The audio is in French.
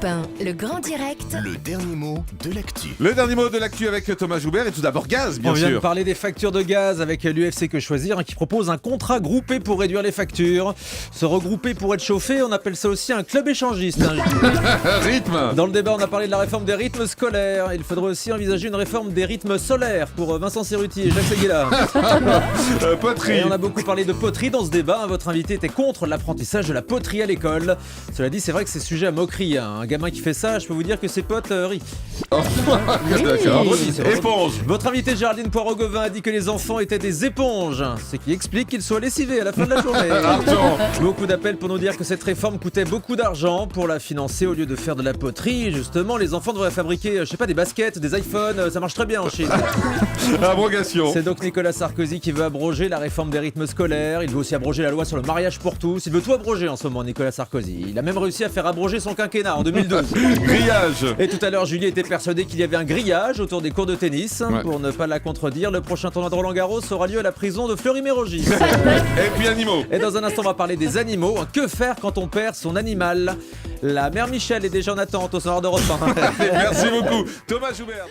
Europe 1, le grand direct. Le dernier mot de l'actu. Le dernier mot de l'actu avec Thomas Joubert et tout d'abord gaz, bien On vient de sûr. parler des factures de gaz avec l'UFC Que Choisir qui propose un contrat groupé pour réduire les factures. Se regrouper pour être chauffé, on appelle ça aussi un club échangiste. Rythme. Dans le débat, on a parlé de la réforme des rythmes scolaires. Il faudrait aussi envisager une réforme des rythmes solaires pour Vincent Cerruti et Jacques Seguela. Poterie. Et on a beaucoup parlé de poterie dans ce débat. Votre invité était contre l'apprentissage de la poterie à l'école. Cela dit, c'est vrai que c'est sujet à moquerie. Un gamin qui fait ça, je peux vous dire que ses potes rient. D'accord. Vendredi, c'est vendredi. Éponge. Votre invité Géraldine Poirot-Gauvin a dit que les enfants étaient des éponges, ce qui explique qu'ils soient lessivés à la fin de la journée. Argent. Beaucoup d'appels pour nous dire que cette réforme coûtait beaucoup d'argent. Pour la financer, au lieu de faire de la poterie, justement, les enfants devraient fabriquer, je sais pas, des baskets, des iPhones, ça marche très bien en Chine. Abrogation. C'est donc Nicolas Sarkozy qui veut abroger la réforme des rythmes scolaires. Il veut aussi abroger la loi sur le mariage pour tous. Il veut tout abroger en ce moment, Nicolas Sarkozy. Il a même réussi à faire abroger son quinquennat en 2012. Grillage. Et tout à l'heure, Julie était persuadée qu'il y avait un grillage autour des cours de tennis. Ouais. Pour ne pas la contredire, le prochain tournoi de Roland-Garros aura lieu à la prison de Fleury-Mérogis. Et puis animaux. Et dans un instant, on va parler des animaux. Que faire quand on perd son animal? La mère Michel est déjà en attente au soir d'Europe 1. Merci beaucoup. Thomas Joubert.